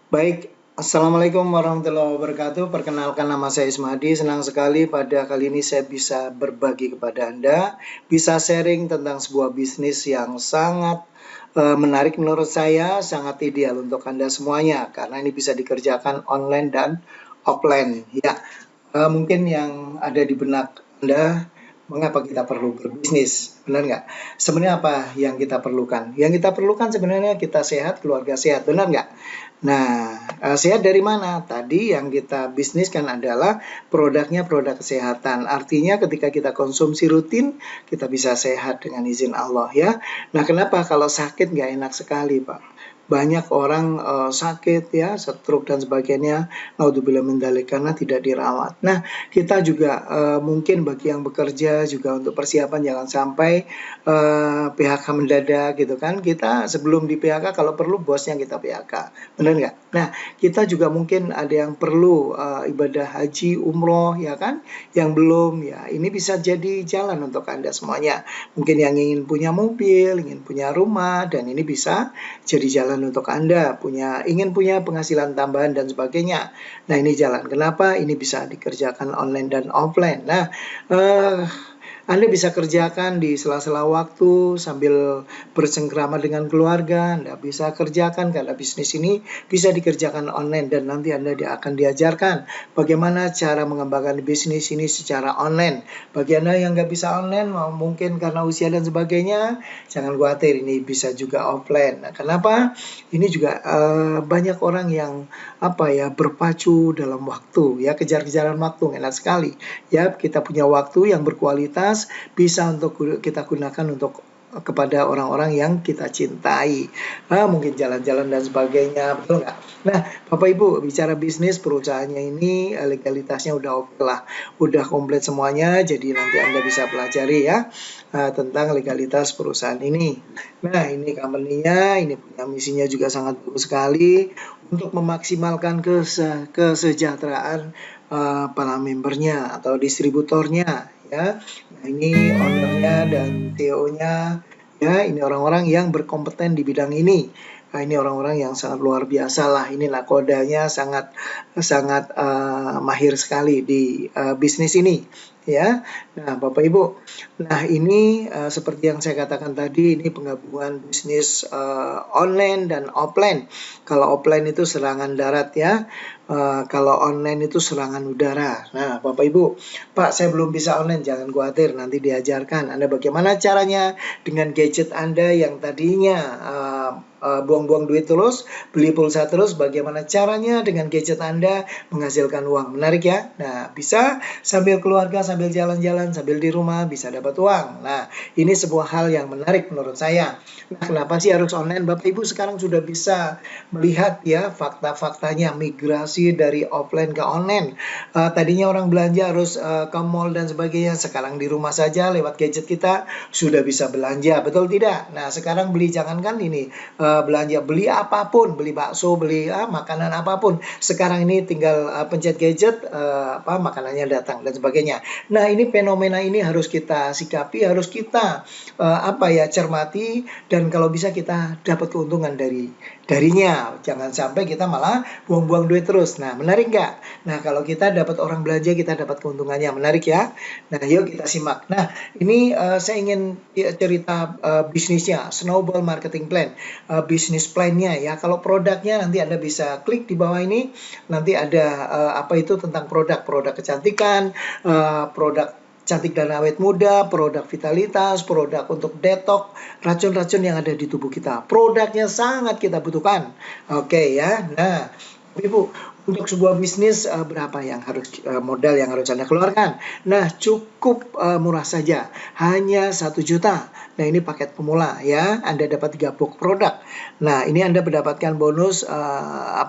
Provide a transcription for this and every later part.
Baik, Assalamualaikum warahmatullahi wabarakatuh. Perkenalkan nama saya Ismadi. Senang sekali pada kali ini saya bisa berbagi kepada Anda, bisa sharing tentang sebuah bisnis yang sangat menarik menurut saya, sangat ideal untuk Anda semuanya karena ini bisa dikerjakan online dan offline. Ya, mungkin yang ada di benak Anda, mengapa kita perlu berbisnis? Benar nggak? Sebenarnya apa yang kita perlukan? Yang kita perlukan sebenarnya kita sehat, keluarga sehat. Benar nggak? Nah, sehat dari mana? Tadi yang kita bisniskan adalah produknya produk kesehatan. Artinya ketika kita konsumsi rutin, kita bisa sehat dengan izin Allah ya. Nah, kenapa kalau sakit nggak enak sekali, Pak? Banyak orang sakit ya, stroke dan sebagainya, naudzubillah min dzalik karena tidak dirawat. Nah, kita juga mungkin bagi yang bekerja juga untuk persiapan jangan sampai PHK mendadak gitu kan. Kita sebelum di PHK kalau perlu bosnya kita PHK. Benar nggak? Nah, kita juga mungkin ada yang perlu ibadah haji, umroh, ya kan? Yang belum, ya ini bisa jadi jalan untuk Anda semuanya. Mungkin yang ingin punya mobil, ingin punya rumah, dan ini bisa jadi jalan untuk Anda. Ingin punya penghasilan tambahan dan sebagainya. Nah, ini jalan. Kenapa? Ini bisa dikerjakan online dan offline. Nah, eh, anda bisa kerjakan di sela-sela waktu sambil bersengkrama dengan keluarga. Anda bisa kerjakan karena bisnis ini bisa dikerjakan online dan nanti akan diajarkan bagaimana cara mengembangkan bisnis ini secara online. Bagi Anda yang nggak bisa online, mungkin karena usia dan sebagainya, jangan khawatir ini bisa juga offline. Nah, kenapa? Ini juga banyak orang yang berpacu dalam waktu ya, kejar-kejaran waktu enak sekali ya, kita punya waktu yang berkualitas bisa untuk kita gunakan untuk kepada orang-orang yang kita cintai. Mungkin jalan-jalan dan sebagainya, betul nggak? Nah, Bapak Ibu, bicara bisnis perusahaannya ini legalitasnya udah oke lah, udah komplit semuanya, jadi nanti Anda bisa pelajari ya tentang legalitas perusahaan ini. Nah, ini company-nya, ini punya misinya juga sangat bagus sekali untuk memaksimalkan kesejahteraan para membernya atau distributornya ya. Nah, ini ownernya dan CEO-nya ya, ini orang-orang yang berkompeten di bidang ini. Nah, ini orang-orang yang sangat luar biasa lah. Ini nakodanya sangat sangat mahir sekali di bisnis ini ya. Nah, Bapak Ibu, nah ini seperti yang saya katakan tadi, ini penggabungan bisnis online dan offline. Kalau offline itu serangan darat ya, kalau online itu serangan udara. Nah, Bapak Ibu, Pak, saya belum bisa online, jangan khawatir, nanti diajarkan Anda bagaimana caranya dengan gadget Anda yang tadinya buang-buang duit terus, beli pulsa terus, bagaimana caranya dengan gadget Anda menghasilkan uang. Menarik ya? Nah, bisa sambil keluarga, sambil jalan-jalan, sambil di rumah, bisa dapat uang. Nah, ini sebuah hal yang menarik menurut saya. Nah, kenapa sih harus online? Bapak Ibu sekarang sudah bisa melihat ya fakta-faktanya migrasi dari offline ke online. Tadinya orang belanja harus ke mall dan sebagainya, sekarang di rumah saja lewat gadget kita sudah bisa belanja, betul tidak? Nah, sekarang beli jangankan ini belanja, beli apapun, beli bakso, beli makanan apapun, sekarang ini tinggal pencet gadget, makanannya datang dan sebagainya. Nah, ini fenomena ini harus kita sikapi, harus kita cermati, dan kalau bisa kita dapat keuntungan darinya. Jangan sampai kita malah buang-buang duit terus. Nah, menarik nggak? Nah, kalau kita dapat orang belanja, kita dapat keuntungannya. Menarik ya? Nah, yuk kita simak. Nah, ini saya ingin cerita bisnisnya, Snowball Marketing Plan. Bisnis plan-nya ya. Kalau produknya nanti Anda bisa klik di bawah ini. Nanti ada tentang produk kecantikan, produk cantik dan awet muda, produk vitalitas, produk untuk detox racun-racun yang ada di tubuh kita. Produknya sangat kita butuhkan. Oke ya. Nah, Ibu, untuk sebuah bisnis berapa yang harus modal yang harus Anda keluarkan? Nah, cukup murah saja, hanya 1 juta. Nah, ini paket pemula ya. Anda dapat 3 box produk. Nah, ini Anda mendapatkan bonus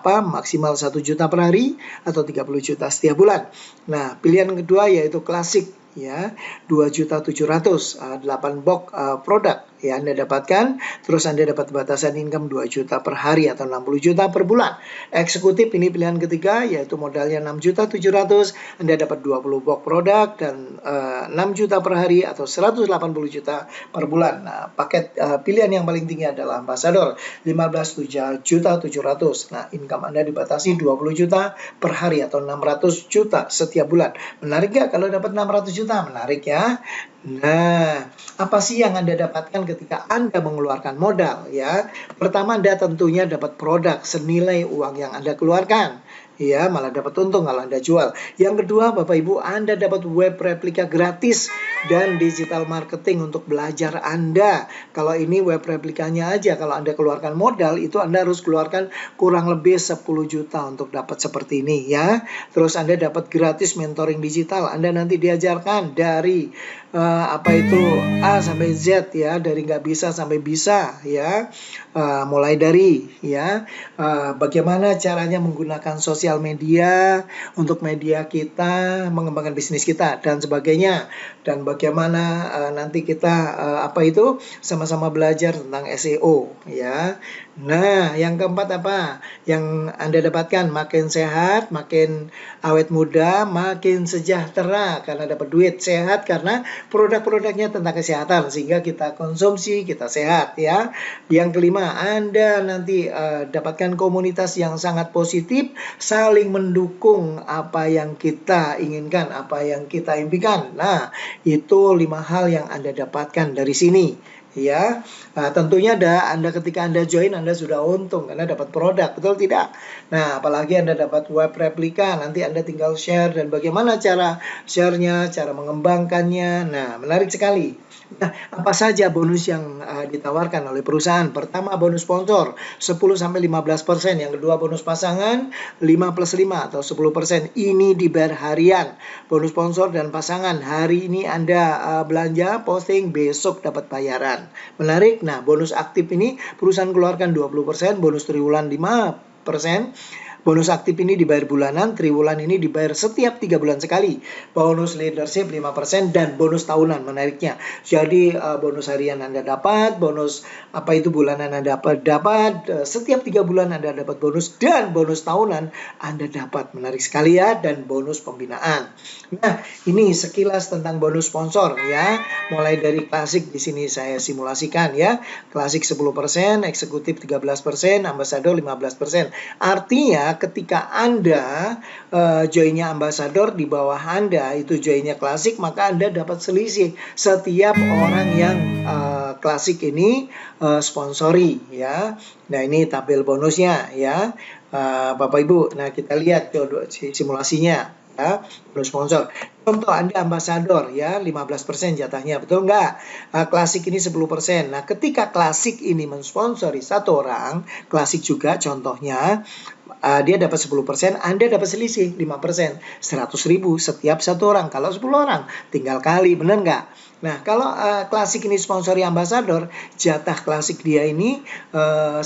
maksimal 1 juta per hari atau 30 juta setiap bulan. Nah, pilihan kedua yaitu klasik ya, 2.700.000 8 box produk ya Anda dapatkan. Terus Anda dapat batasan income 2 juta per hari atau 60 juta per bulan. Eksekutif ini pilihan ketiga, yaitu modalnya 6.700.000, Anda dapat 20 box produk dan 6 juta per hari atau 180 juta per bulan. Nah, paket pilihan yang paling tinggi adalah Ambassador 15.700.000. Nah, income Anda dibatasi 20 juta per hari atau 600 juta setiap bulan. Menarik gak kalau dapat 600 juta? Menarik ya. Nah, apa sih yang Anda dapatkan ketika Anda mengeluarkan modal ya? Pertama, Anda tentunya dapat produk senilai uang yang Anda keluarkan. Ya, malah dapat untung kalau Anda jual. Yang kedua, Bapak Ibu, Anda dapat web replika gratis dan digital marketing untuk belajar Anda. Kalau ini web replikanya aja, kalau Anda keluarkan modal, itu Anda harus keluarkan kurang lebih 10 juta untuk dapat seperti ini ya. Terus Anda dapat gratis mentoring digital. Anda nanti diajarkan dari apa itu A sampai Z ya, dari nggak bisa sampai bisa ya, mulai dari ya bagaimana caranya menggunakan sosial media untuk media kita, mengembangkan bisnis kita dan sebagainya, dan bagaimana nanti kita apa itu sama-sama belajar tentang SEO ya. Nah, yang keempat apa yang Anda dapatkan? Makin sehat, makin awet muda, makin sejahtera karena dapat duit. Sehat karena produk-produknya tentang kesehatan sehingga kita konsumsi, kita sehat ya. Yang kelima, Anda nanti dapatkan komunitas yang sangat positif, saling mendukung apa yang kita inginkan, apa yang kita impikan. Nah, itu 5 hal yang Anda dapatkan dari sini. Ya, tentunya Anda ketika Anda join Anda sudah untung karena dapat produk, betul tidak? Nah, apalagi Anda dapat web replika, nanti Anda tinggal share dan bagaimana cara share-nya, cara mengembangkannya. Nah, menarik sekali. Nah, apa saja bonus yang ditawarkan oleh perusahaan? Pertama, bonus sponsor 10-15%. Yang kedua, bonus pasangan 5+5 atau 10%. Ini dibayar harian. Bonus sponsor dan pasangan, hari ini Anda belanja, posting, besok dapat bayaran. Menarik. Nah, bonus aktif ini perusahaan keluarkan 20%, bonus triwulan 5%. Bonus aktif ini dibayar bulanan, triwulan ini dibayar setiap 3 bulan sekali. Bonus leadership 5% dan bonus tahunan, menariknya. Jadi bonus harian Anda dapat, bonus apa itu bulanan Anda dapat, setiap 3 bulan Anda dapat bonus, dan bonus tahunan Anda dapat. Menarik sekali ya, dan bonus pembinaan. Nah, ini sekilas tentang bonus sponsor ya. Mulai dari klasik di sini saya simulasikan ya. Klasik 10%, eksekutif 13%, ambassador 15%. Artinya ketika Anda joinnya ambassador, di bawah Anda itu joinnya klasik, maka Anda dapat selisih setiap orang yang klasik ini sponsori ya. Nah, ini tabel bonusnya ya Bapak Ibu. Nah, kita lihat simulasinya ya, bonus sponsor. Contoh Anda ambasador ya, 15% jatahnya, betul nggak? Klasik ini 10%. Nah, ketika klasik ini mensponsori satu orang, klasik juga contohnya, dia dapat 10%, Anda dapat selisih 5%, 100.000 setiap satu orang. Kalau 10 orang, tinggal kali, benar nggak? Nah, kalau klasik ini sponsori ambasador, jatah klasik dia ini 10%,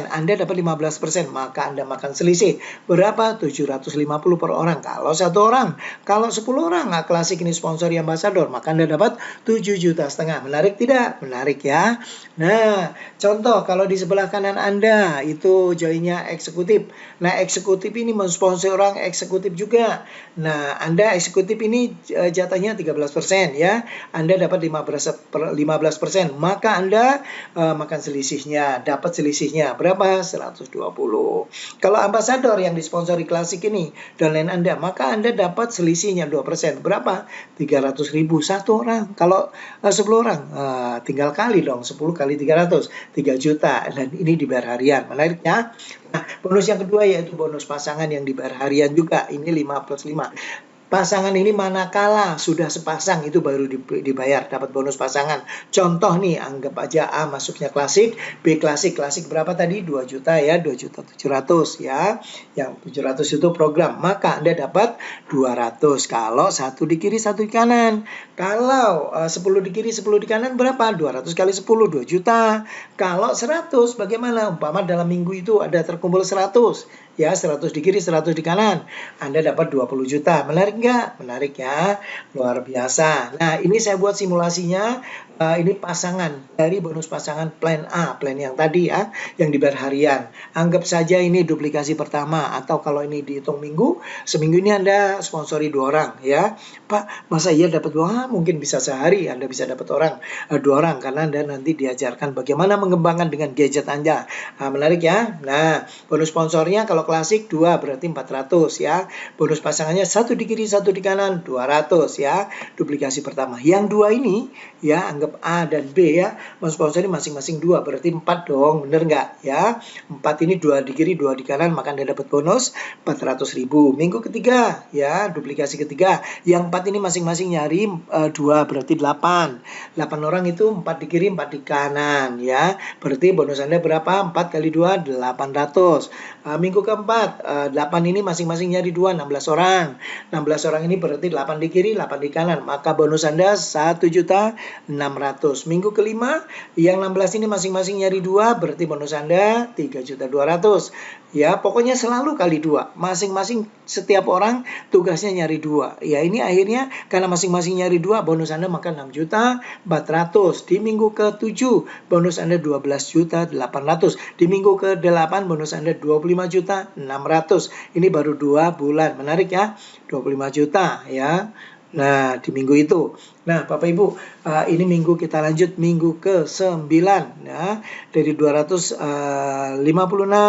Anda dapat 15%, maka Anda makan selisih. Berapa? 750 per orang. Kalau satu orang, kalau 10 orang klasik ini sponsori ambasador, maka Anda dapat 7,5 juta. Menarik tidak? Menarik ya. Nah, contoh kalau di sebelah kanan Anda itu joinnya eksekutif. Nah, eksekutif ini mensponsori orang eksekutif juga. Nah, Anda eksekutif ini jatahnya 13% ya. Anda dapat 15%, maka Anda makan selisihnya, dapat selisihnya berapa? 120. Kalau ambasador yang disponsori klasik ini dan lain Anda, maka Anda dapat selisihnya 2%. Berapa? 300.000 satu orang. Kalau 10 orang, tinggal kali dong, 10 kali 300, 3 juta. Dan ini dibayar harian. Menarik ya? Nah, bonus yang kedua yaitu bonus pasangan yang dibayar harian juga. Ini 5+5. Pasangan ini manakala sudah sepasang itu baru dibayar, dapat bonus pasangan. Contoh nih, anggap aja A masuknya klasik, B klasik. Klasik berapa tadi? 2 juta ya, 2.700.000 ya. Yang 700 itu program, maka Anda dapat 200. Kalau satu di kiri, satu di kanan. Kalau 10 di kiri, 10 di kanan berapa? 200 kali 10, 2 juta. Kalau 100 bagaimana? Umpama dalam minggu itu ada terkumpul 100. Ya, 100 di kiri, 100 di kanan. Anda dapat 20 juta. Menarik nggak? Menarik ya, luar biasa. Nah, ini saya buat simulasinya. Ini pasangan dari bonus pasangan plan A, plan yang tadi ya, yang dibayar harian. Anggap saja ini duplikasi pertama, atau kalau ini dihitung minggu, seminggu ini Anda sponsori 2 orang ya. Pak, masa iya dapat 2? Mungkin bisa sehari Anda bisa dapat 2 orang, karena Anda nanti diajarkan bagaimana mengembangkan dengan gadget Anda. Menarik ya. Nah, bonus sponsornya kalau klasik 2 berarti 400 ya. Bonus pasangannya 1 di kiri, 1 di kanan, 200 ya. Duplikasi pertama. Yang 2 ini ya, anggap A dan B ya, mensponsori masing-masing 2 berarti 4 dong, bener nggak ya? 4 ini 2 di kiri, 2 di kanan, maka Anda dapat bonus 400.000. Minggu ketiga ya, duplikasi ketiga, yang 4 ini masing-masing nyari 2 berarti 8 orang itu 4 di kiri, 4 di kanan ya, berarti bonus Anda berapa? 4 kali 2 800. Minggu keempat 8 ini masing-masing nyari 2, 16 orang. 16 orang ini berarti 8 di kiri, 8 di kanan, maka bonus Anda 1.600.000. Minggu kelima yang 16 ini masing-masing nyari 2, berarti bonus Anda 3.200.000 ya. Pokoknya selalu kali 2, masing-masing setiap orang tugasnya nyari 2 ya. Ini akhirnya karena masing-masing nyari 2, bonus Anda maka 6.400.000. Di minggu ke-7 bonus Anda 12.800.000. Di minggu ke-8 bonus Anda 25.600.000. Ini baru 2 bulan. Menarik ya, 25 juta ya. Nah, di minggu itu. Nah, Bapak Ibu, ini minggu kita lanjut minggu ke-9 ya. Dari 256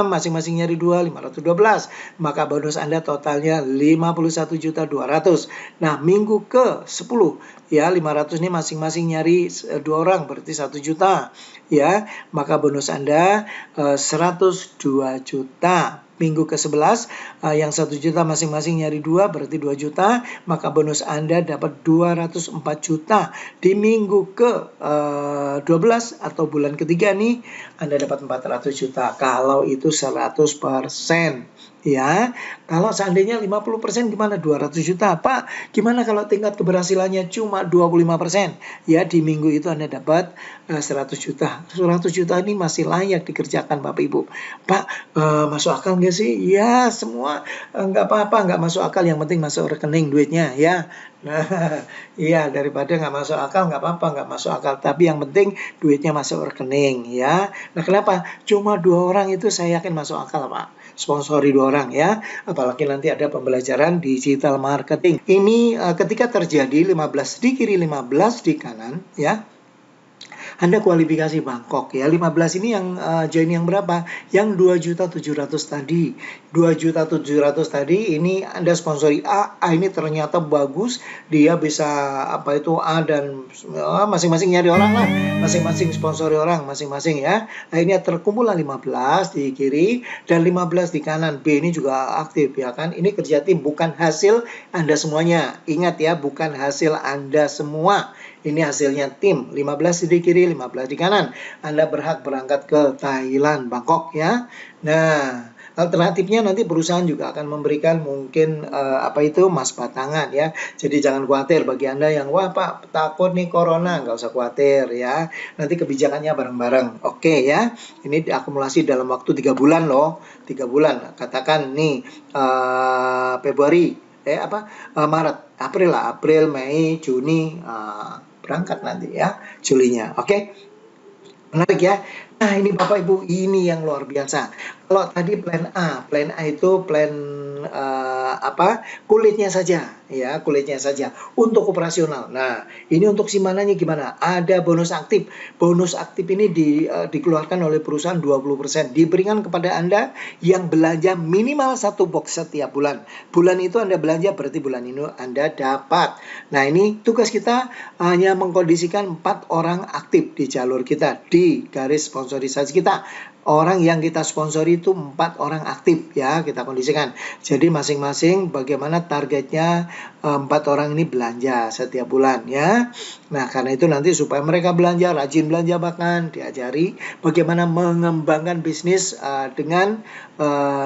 masing-masing nyari 2, 512. Maka bonus Anda totalnya 51.200.000. Nah, minggu ke-10 ya, 500 ini masing-masing nyari 2 orang berarti 1 juta ya. Maka bonus Anda 102 juta. Minggu ke-11 yang 1 juta masing-masing nyari 2 berarti 2 juta, maka bonus Anda dapat 204 juta. Di minggu ke-12 atau bulan ketiga nih Anda dapat 400 juta kalau itu 100% ya. Kalau seandainya 50% gimana? 200 juta. Pak, gimana kalau tingkat keberhasilannya cuma 25%? Ya, di minggu itu Anda dapat 100 juta. 100 juta ini masih layak dikerjakan Bapak Ibu. Pak, masuk akal nggak sih? Ya, semua nggak apa-apa, nggak masuk akal. Yang penting masuk rekening duitnya ya. Nah, iya, daripada nggak masuk akal nggak apa-apa, nggak masuk akal. Tapi yang penting duitnya masuk rekening ya. Nah, kenapa? Cuma 2 orang itu saya yakin masuk akal Pak. Sponsori 2 orang ya. Apalagi nanti ada pembelajaran digital marketing. Ini ketika terjadi 15 di kiri, 15 di kanan ya. Anda kualifikasi Bangkok ya. 15 ini yang join yang berapa? Yang 2.700.000 tadi. 2.700.000 tadi ini Anda sponsori A. ini ternyata bagus. Dia bisa apa itu A dan masing-masing nyari orang lah. Masing-masing sponsori orang masing-masing ya. Akhirnya terkumpul 15 di kiri dan 15 di kanan. B ini juga aktif ya kan. Ini kerja tim, bukan hasil Anda semuanya. Ingat ya, bukan hasil Anda semua. Ini hasilnya tim, 15 di kiri, 15 di kanan. Anda berhak berangkat ke Thailand, Bangkok ya. Nah, alternatifnya nanti perusahaan juga akan memberikan mungkin emas batangan ya. Jadi jangan khawatir bagi Anda yang wah Pak takut nih corona, nggak usah khawatir ya. Nanti kebijakannya bareng-bareng. Oke ya. Ini diakumulasi dalam waktu 3 bulan loh. 3 bulan. Katakan nih Februari Maret, April, Mei, Juni berangkat nanti ya, Julinya. Oke. Menarik ya. Nah, ini Bapak Ibu, ini yang luar biasa. Kalau tadi plan A itu plan kulitnya saja ya, kulitnya saja untuk operasional. Nah, ini untuk simananya gimana? Ada bonus aktif. Bonus aktif ini dikeluarkan oleh perusahaan 20%, diberikan kepada Anda yang belanja minimal 1 box setiap bulan. Bulan itu Anda belanja berarti bulan ini Anda dapat. Nah, ini tugas kita hanya mengkondisikan 4 orang aktif di jalur kita, di garis sponsorisasi kita. Orang yang kita sponsori itu 4 orang aktif ya, kita kondisikan. Jadi masing-masing bagaimana targetnya 4 orang ini belanja setiap bulan ya. Nah, karena itu nanti supaya mereka belanja, rajin belanja, bahkan diajari bagaimana mengembangkan bisnis dengan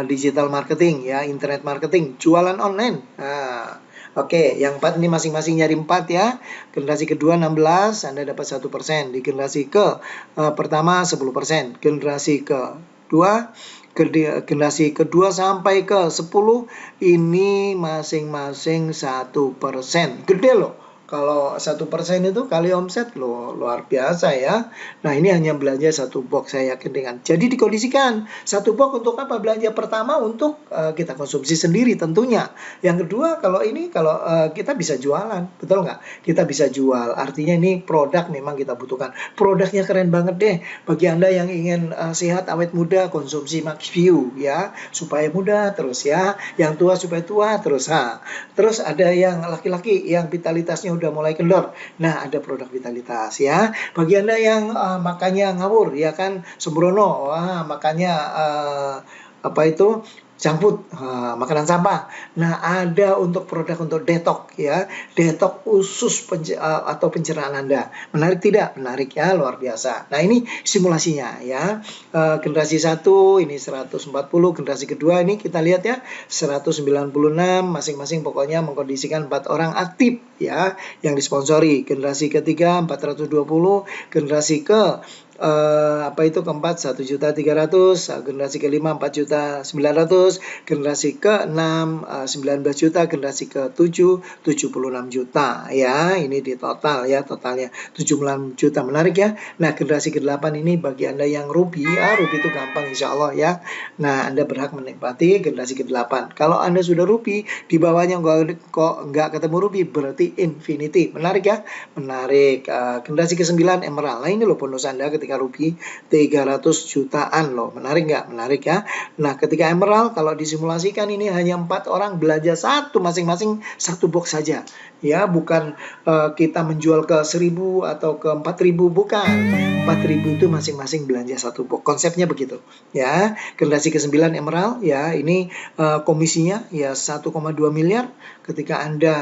digital marketing ya, internet marketing, jualan online. Oke, yang 4 ini masing-masing nyari 4 ya. Generasi kedua 16, Anda dapat 1%. Di generasi pertama 10%. Generasi kedua generasi kedua sampai ke 10 ini masing-masing 1%. Gede loh. Kalau 1% itu kali omset loh, luar biasa ya. Nah ini hanya belanja satu box, saya yakin dengan. Jadi dikondisikan satu box untuk apa? Belanja pertama untuk kita konsumsi sendiri tentunya. Yang kedua kalau ini kalau kita bisa jualan, betul nggak? Kita bisa jual. Artinya ini produk memang kita butuhkan. Produknya keren banget deh. Bagi Anda yang ingin sehat, awet muda, konsumsi Max View ya, supaya muda terus ya. Yang tua supaya tua terus. Terus ada yang laki-laki yang vitalitasnya udah mulai kendor. Nah, ada produk vitalitas ya. Bagi Anda yang makannya ngawur ya kan, sembrono, wah makannya apa itu? Junk food, makanan sampah. Nah, ada untuk produk untuk detox ya, detox usus atau pencernaan Anda. Menarik tidak? Menarik ya, luar biasa. Nah, ini simulasinya ya. Generasi 1 ini 140, generasi kedua ini kita lihat ya 196, masing-masing pokoknya mengkondisikan 4 orang aktif ya yang disponsori. Generasi ketiga 420, generasi ke apa itu keempat 1.300.000, generasi kelima 4.900.000, generasi ke-6 19 juta, generasi ke-7 76 juta ya. Ini di total ya, totalnya 76 juta. Menarik ya. Nah, generasi ke-8 ini bagi Anda yang ruby, ruby itu gampang insya Allah ya. Nah, Anda berhak menikmati generasi ke-8. Kalau Anda sudah ruby, di bawahnya kok nggak ketemu ruby, berarti infinity. Menarik ya. Menarik. Generasi ke-9 emerald. Nah, ini loh bonus Anda ketika ruby 300 jutaan loh. Menarik nggak? Menarik ya. Nah, ketika emerald kalau disimulasikan ini hanya 4 orang belanja satu masing-masing satu box saja. Ya, bukan kita menjual ke 1.000 atau ke 4.000, bukan. 4.000 itu masing-masing belanja satu box. Konsepnya begitu. Ya, generasi ke-9 emerald ya, ini komisinya ya 1,2 miliar ketika Anda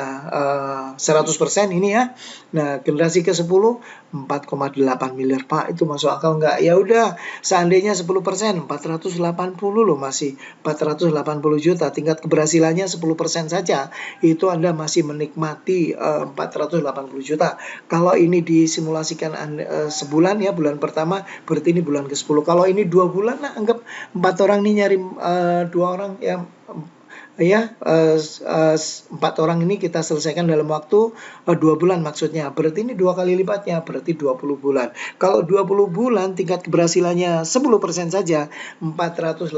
100% ini ya. Nah, generasi ke-10 4,8 miliar. Pak, itu masuk akal nggak? Ya udah, seandainya 10%, 480 loh, masih 480 juta. Tingkat keberhasilannya 10% saja. Itu Anda masih menikmati 480 juta. Kalau ini disimulasikan sebulan ya, bulan pertama, berarti ini bulan ke-10. Kalau ini 2 bulan, nah anggap 4 orang ini nyari 2 orang ya, 4 orang ini kita selesaikan dalam waktu 2 bulan maksudnya. Berarti ini 2 kali lipatnya, berarti 20 bulan. Kalau 20 bulan tingkat keberhasilannya 10% saja, 480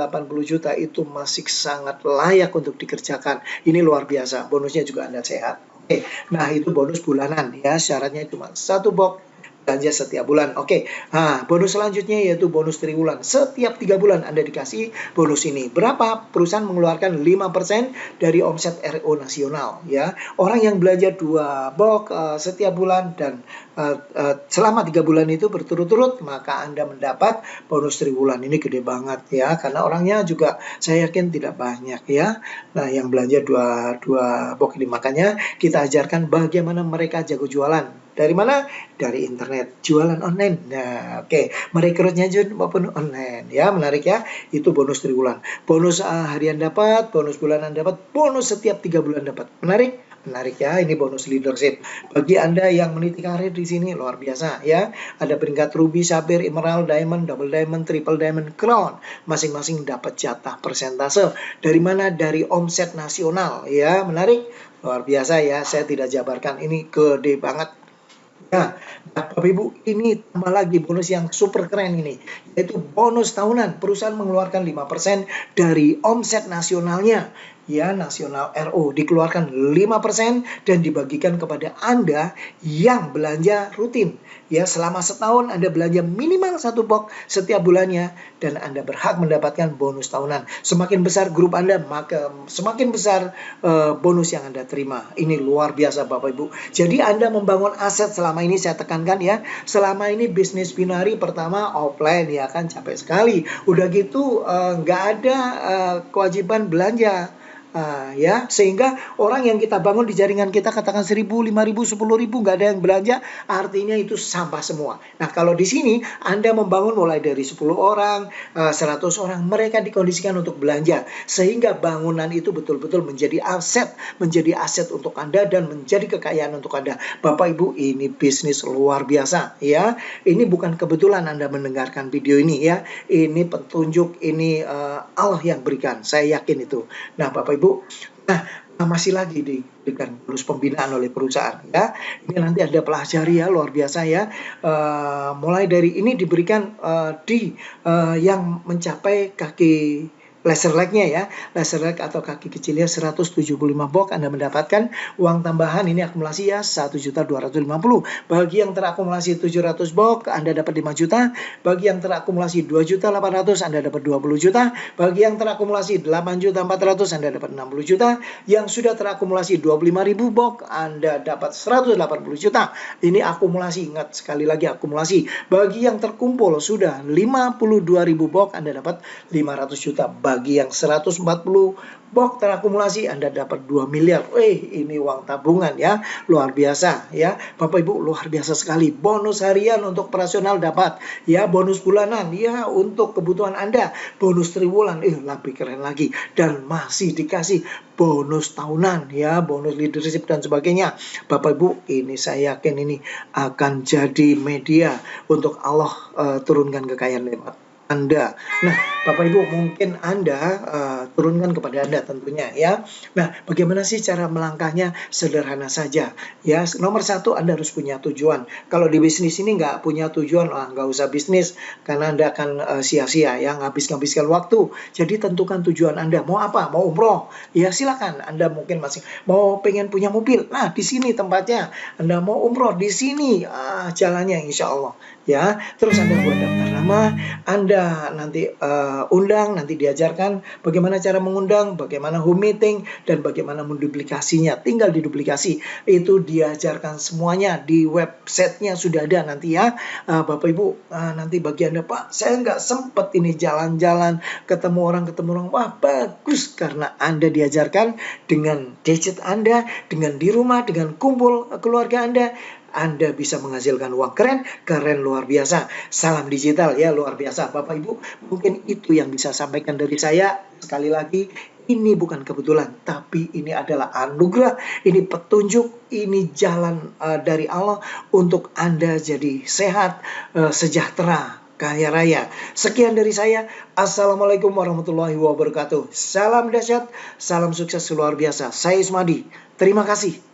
juta itu masih sangat layak untuk dikerjakan. Ini luar biasa. Bonusnya juga Anda sehat. Oke. Nah, itu bonus bulanan ya. Syaratnya cuma satu box belanja setiap bulan. Oke. Nah, bonus selanjutnya yaitu bonus triwulan. Setiap 3 bulan Anda dikasih bonus ini. Berapa? Perusahaan mengeluarkan 5% dari omset RO nasional ya. Orang yang belanja 2 box setiap bulan dan selama 3 bulan itu berturut-turut, maka Anda mendapat bonus triwulan. Ini gede banget ya, karena orangnya juga saya yakin tidak banyak ya. Nah, yang belanja 2 box ini, makanya kita ajarkan bagaimana mereka jago jualan. Dari mana? Dari internet, jualan online. Nah, oke. Merekrutnya juga maupun online. Ya, menarik ya. Itu bonus triwulan. Bonus harian dapat, bonus bulanan dapat, bonus setiap 3 bulan dapat. Menarik? Menarik ya. Ini bonus leadership. Bagi Anda yang meniti karir di sini luar biasa ya. Ada peringkat ruby, sapphire, emerald, diamond, double diamond, triple diamond, crown. Masing-masing dapat jatah persentase. Dari mana? Dari omset nasional ya. Menarik? Luar biasa ya. Saya tidak jabarkan. Ini gede banget. Nah, Bapak Ibu, ini tambah lagi bonus yang super keren ini, yaitu bonus tahunan. Perusahaan mengeluarkan 5% dari omset nasionalnya. Ya, nasional RO dikeluarkan 5% dan dibagikan kepada Anda yang belanja rutin. Ya, selama setahun Anda belanja minimal 1 box setiap bulannya dan Anda berhak mendapatkan bonus tahunan. Semakin besar grup Anda, maka semakin besar bonus yang Anda terima. Ini luar biasa Bapak Ibu. Jadi Anda membangun aset selama ini, saya tekankan ya, selama ini bisnis binari pertama offline ya kan, capek sekali. Udah gitu nggak ada kewajiban belanja. Ya, sehingga orang yang kita bangun di jaringan kita katakan 1.000, 5.000, 10.000 nggak ada yang belanja, artinya itu sampah semua. Nah, kalau di sini Anda membangun mulai dari 10 orang, 100 orang, mereka dikondisikan untuk belanja sehingga bangunan itu betul-betul menjadi aset untuk Anda dan menjadi kekayaan untuk Anda. Bapak Ibu, ini bisnis luar biasa ya. Ini bukan kebetulan Anda mendengarkan video ini ya. Ini petunjuk, ini Allah yang berikan. Saya yakin itu. Nah, Bapak Ibu, masih lagi diberikan bonus pembinaan oleh perusahaan ya. Ini nanti Anda pelajari ya, luar biasa ya. Mulai dari ini diberikan yang mencapai kaki laser leg-nya ya, laser leg atau kaki kecilnya 175 box Anda mendapatkan uang tambahan, ini akumulasi ya 1.250.000. Bagi yang terakumulasi 700 box Anda dapat 5 juta, bagi yang terakumulasi 2.800.000 Anda dapat 20 juta, bagi yang terakumulasi 8.400.000 Anda dapat 60 juta, yang sudah terakumulasi 25.000 box Anda dapat 180 juta. Ini akumulasi, ingat sekali lagi akumulasi. Bagi yang terkumpul sudah 52.000 box Anda dapat 500 juta. Bagi yang 140 box terakumulasi Anda dapat 2 miliar. Ini uang tabungan ya, luar biasa ya. Bapak Ibu, luar biasa sekali. Bonus harian untuk operasional dapat ya, bonus bulanan ya untuk kebutuhan Anda, bonus triwulan lebih keren lagi, dan masih dikasih bonus tahunan ya, bonus leadership dan sebagainya. Bapak Ibu, ini saya yakin ini akan jadi media untuk Allah turunkan kekayaan lewat Anda. Nah, Bapak Ibu, mungkin Anda turunkan kepada Anda tentunya ya. Nah, bagaimana sih cara melangkahnya? Sederhana saja ya. Nomor satu, Anda harus punya tujuan. Kalau di bisnis ini nggak punya tujuan, nggak usah bisnis, karena Anda akan sia-sia ya, ngabiskan waktu. Jadi tentukan tujuan Anda. Mau apa? Mau umroh? Ya silakan. Anda mungkin masih mau pengen punya mobil. Nah, di sini tempatnya. Anda mau umroh, di sini jalannya insya Allah ya. Terus Anda buat daftar nama, Anda nanti undang, nanti diajarkan bagaimana cara mengundang, bagaimana home meeting, dan bagaimana menduplikasinya. Tinggal diduplikasi, itu diajarkan semuanya di websitenya sudah ada nanti ya. Bapak Ibu, nanti bagi Anda, Pak, saya nggak sempet ini jalan-jalan, ketemu orang, wah bagus, karena Anda diajarkan dengan gadget Anda, dengan di rumah, dengan kumpul keluarga Anda bisa menghasilkan uang keren luar biasa. Salam digital ya, luar biasa. Bapak Ibu, mungkin itu yang bisa sampaikan dari saya. Sekali lagi, ini bukan kebetulan, tapi ini adalah anugerah, ini petunjuk, ini jalan dari Allah untuk Anda jadi sehat, sejahtera, kaya raya. Sekian dari saya. Assalamualaikum warahmatullahi wabarakatuh. Salam dahsyat, salam sukses luar biasa. Saya Ismadi. Terima kasih.